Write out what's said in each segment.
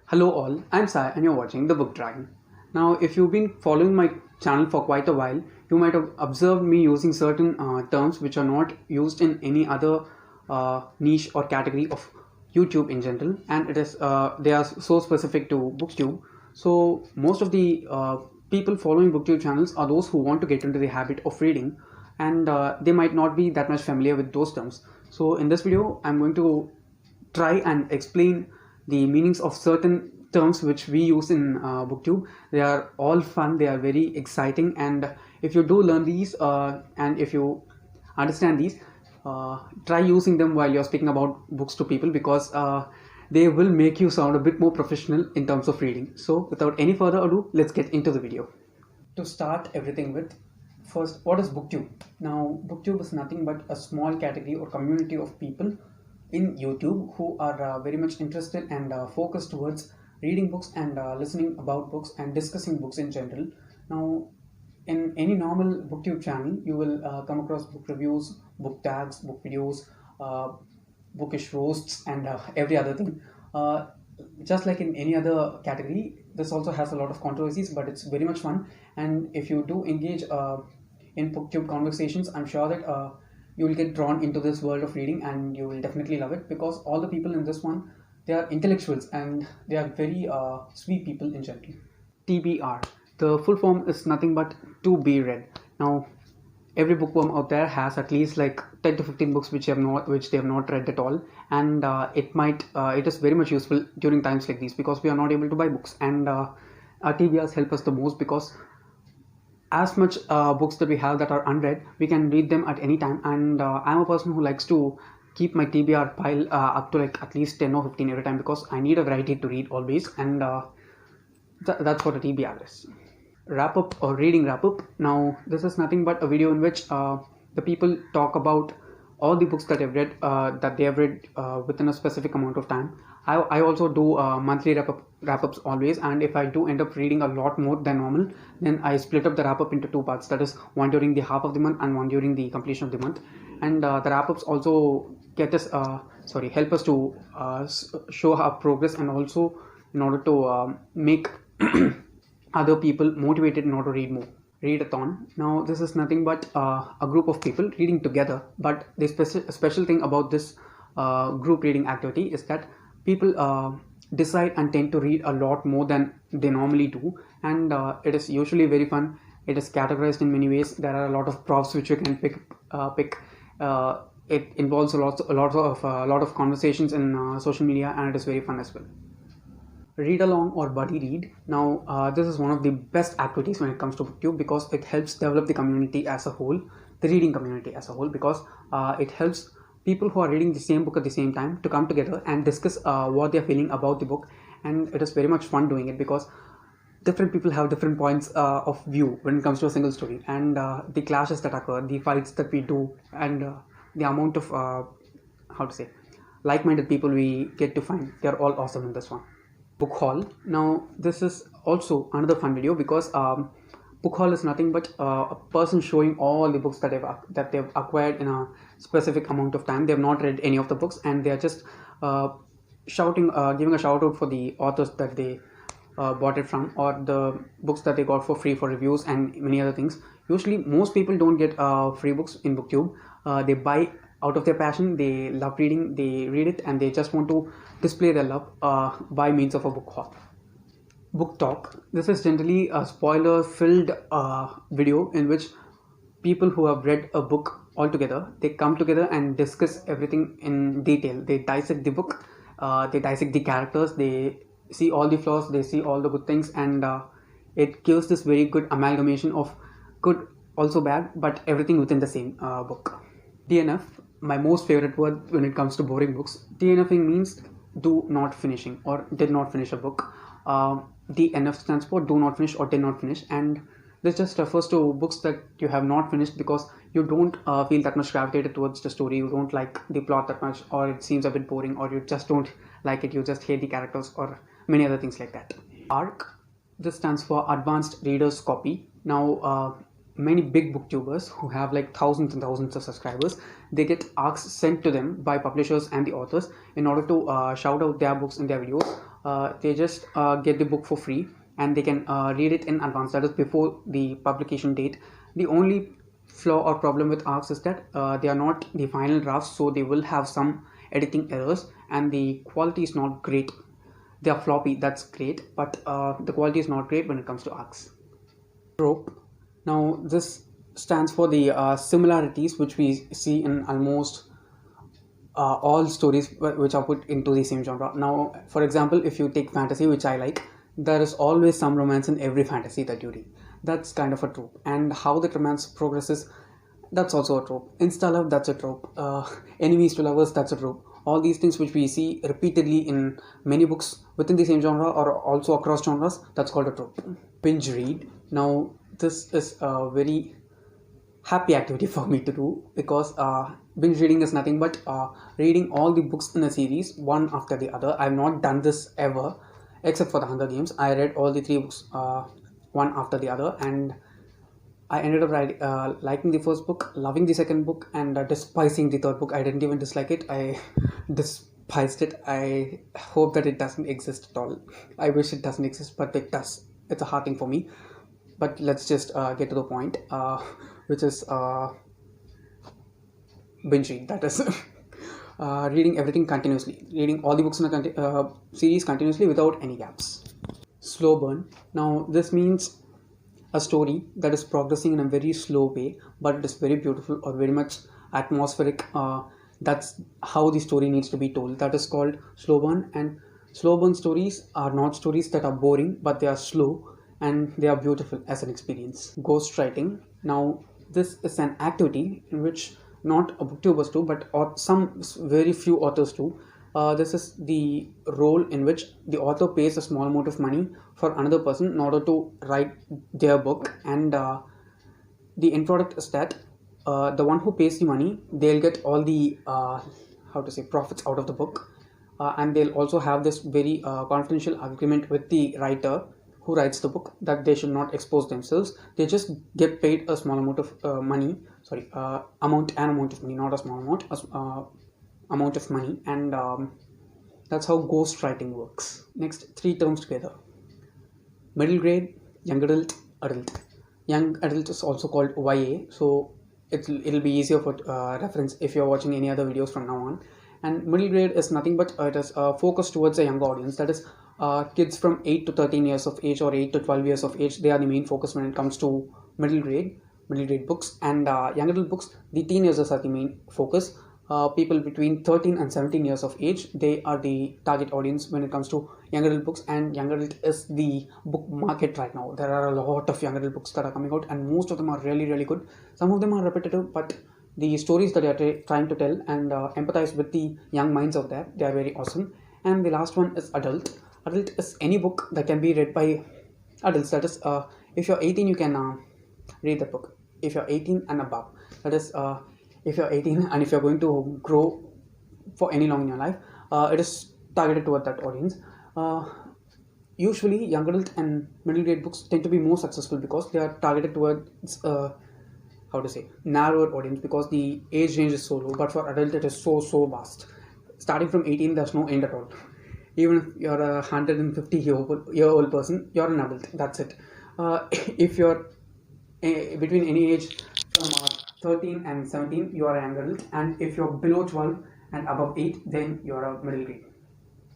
Hello all, I'm Sai and you're watching The Book Dragon. Now, if you've been following my channel for quite a while, you might have observed me using certain terms which are not used in any other niche or category of YouTube in general, and they are so specific to Booktube. So most of the people following Booktube channels are those who want to get into the habit of reading, and they might not be that much familiar with those terms. So in this video, I'm going to try and explain the meanings of certain terms which we use in Booktube. They are all fun, they are very exciting, and if you do learn these and if you understand these, try using them while you're speaking about books to people, because they will make you sound a bit more professional in terms of reading. So without any further ado, let's get into the video. To start everything with, first, what is Booktube? Now, Booktube is nothing but a small category or community of people in YouTube who are very much interested and focused towards reading books and listening about books and discussing books in general. Now, in any normal Booktube channel, you will come across book reviews, book tags, book videos, bookish roasts, and every other thing. Just like in any other category, this also has a lot of controversies, but it's very much fun. And if you do engage in Booktube conversations, I'm sure that you will get drawn into this world of reading and you will definitely love it, because all the people in this one, they are intellectuals and they are very sweet people in general. TBR, the full form is nothing but to be read. Now, every bookworm out there has at least like 10 to 15 books which they have not read at all, and it is very much useful during times like these, because we are not able to buy books, and our TBRs help us the most, because as much books that we have that are unread, we can read them at any time. And I'm a person who likes to keep my TBR pile up to like at least 10 or 15 every time, because I need a variety to read always, and that's what a TBR is. Wrap up or reading wrap up. Now, this is nothing but a video in which the people talk about all the books that they have read within a specific amount of time. I also do monthly wrap-ups always, and if I do end up reading a lot more than normal, then I split up the wrap-up into two parts, that is one during the half of the month and one during the completion of the month. And the wrap-ups also help us to show our progress, and also in order to make other people motivated in order to read more. ReadAthon. Now, this is nothing but a group of people reading together, but the special thing about this group reading activity is that people decide and tend to read a lot more than they normally do, and it is usually very fun. It is categorized in many ways. There are a lot of props which you can pick. It involves a lot of conversations in social media, and it is very fun as well. ReadAlong or buddy read. Now, this is one of the best activities when it comes to Booktube, because it helps develop the community as a whole, the reading community as a whole, because it helps people who are reading the same book at the same time to come together and discuss what they are feeling about the book. And it is very much fun doing it, because different people have different points of view when it comes to a single story, and the clashes that occur, the fights that we do, and the amount of like-minded people we get to find, they are all awesome in this one. Book haul. Now, this is also another fun video, because book haul is nothing but a person showing all the books that they've acquired in a specific amount of time. They have not read any of the books, and they are just giving a shout out for the authors that they bought it from, or the books that they got for free for reviews and many other things. Usually, most people don't get free books in Booktube. They buy out of their passion. They love reading, they read it, and they just want to display their love by means of a book haul. Book talk. This is generally a spoiler filled video in which people who have read a book altogether, they come together and discuss everything in detail. They dissect the book, they dissect the characters, they see all the flaws, they see all the good things, and it gives this very good amalgamation of good, also bad, but everything within the same book. DNF, my most favorite word when it comes to boring books. DNFing means do not finishing, or did not finish a book. DNF stands for do not finish or did not finish, and this just refers to books that you have not finished because you don't feel that much gravitated towards the story, you don't like the plot that much, or it seems a bit boring, or you just don't like it, you just hate the characters, or many other things like that. ARC, this stands for Advanced Reader's Copy. Now, many big booktubers who have like thousands and thousands of subscribers, they get arcs sent to them by publishers and the authors in order to shout out their books in their videos they just get the book for free, and they can read it in advance, that is before the publication date. The only flaw or problem with ARCs is that they are not the final drafts, so they will have some editing errors and the quality is not great. They are floppy, that's great, but the quality is not great when it comes to ARCs. Trope. Now this stands for the similarities which we see in almost all stories which are put into the same genre. Now, for example, if you take fantasy, which I like, there is always some romance in every fantasy that you read. That's kind of a trope. And how the romance progresses, that's also a trope. Insta love, that's a trope. Enemies to lovers, that's a trope. All these things which we see repeatedly in many books within the same genre or also across genres, that's called a trope. Binge read. Now, this is a very happy activity for me to do, because binge reading is nothing but reading all the books in a series one after the other. I've not done this ever except for the Hunger Games. I read all the 3 books one after the other, and I ended up liking the first book, loving the second book, and despising the third book. I didn't even dislike it, I despised it. I hope that it doesn't exist at all. I wish it doesn't exist, but it does. It's a hard thing for me. But let's just get to the point, which is binge read. That is reading everything continuously, reading all the books in a series continuously without any gaps. Slow burn. Now this means a story that is progressing in a very slow way, but it is very beautiful or very much atmospheric. That's how the story needs to be told. That is called slow burn. And slow burn stories are not stories that are boring, but they are slow and they are beautiful as an experience. Ghostwriting. Now this is an activity in which not booktubers do, but some very few authors do. This is the role in which the author pays a small amount of money for another person in order to write their book, and the end product is that the one who pays the money, they'll get all the profits out of the book, and they'll also have this very confidential agreement with the writer who writes the book that they should not expose themselves. They just get paid a small amount of money, amount of money, not a small amount, amount of money, and that's how ghostwriting works. Next, 3 terms together: middle grade, young adult, adult. Young adult is also called YA, so it'll be easier for reference if you're watching any other videos from now on. And middle grade is nothing but it is focused towards a younger audience, that is kids from 8 to 13 years of age or 8 to 12 years of age. They are the main focus when it comes to middle grade books. And young adult books, the teenagers are the main focus. People between 13 and 17 years of age, they are the target audience when it comes to young adult books. And young adult is the book market right now. There are a lot of young adult books that are coming out, and most of them are really, really good. Some of them are repetitive, but the stories that they are trying to tell and empathize with the young minds out there, they are very awesome. And the last one is adult. Adult is any book that can be read by adults. That is, if you're 18, you can read the book. If you're 18 and above, that is, if you're 18 and if you're going to grow for any long in your life, it is targeted toward that audience. Usually, young adult and middle grade books tend to be more successful because they are targeted towards narrower audience, because the age range is so low. But for adult, it is so vast. Starting from 18, there's no end at all. Even if you're a 150-year-old person, you're an adult. That's it. If you're between any age from 13 and 17, you are an young adult. And if you're below 12 and above 8, then you're a middle grade.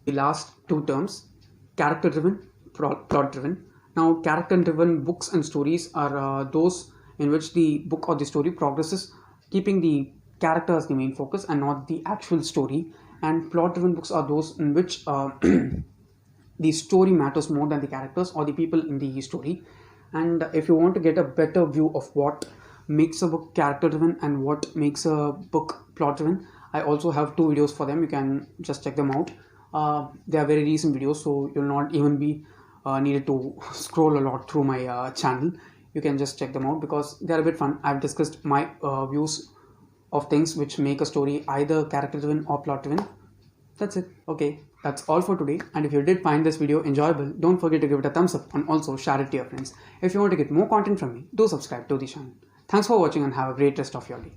The last 2 terms, character-driven, plot-driven. Now, character-driven books and stories are those in which the book or the story progresses, keeping the character as the main focus and not the actual story. And plot-driven books are those in which the story matters more than the characters or the people in the story. And if you want to get a better view of what makes a book character-driven and what makes a book plot-driven, I also have 2 videos for them. You can just check them out. They are very recent videos, so you'll not even be needed to scroll a lot through my channel. You can just check them out because they are a bit fun. I've discussed my views of things which make a story either character-driven or plot-driven. That's it. Okay, that's all for today. And if you did find this video enjoyable, don't forget to give it a thumbs up and also share it to your friends. If you want to get more content from me, do subscribe to the channel. Thanks for watching and have a great rest of your day.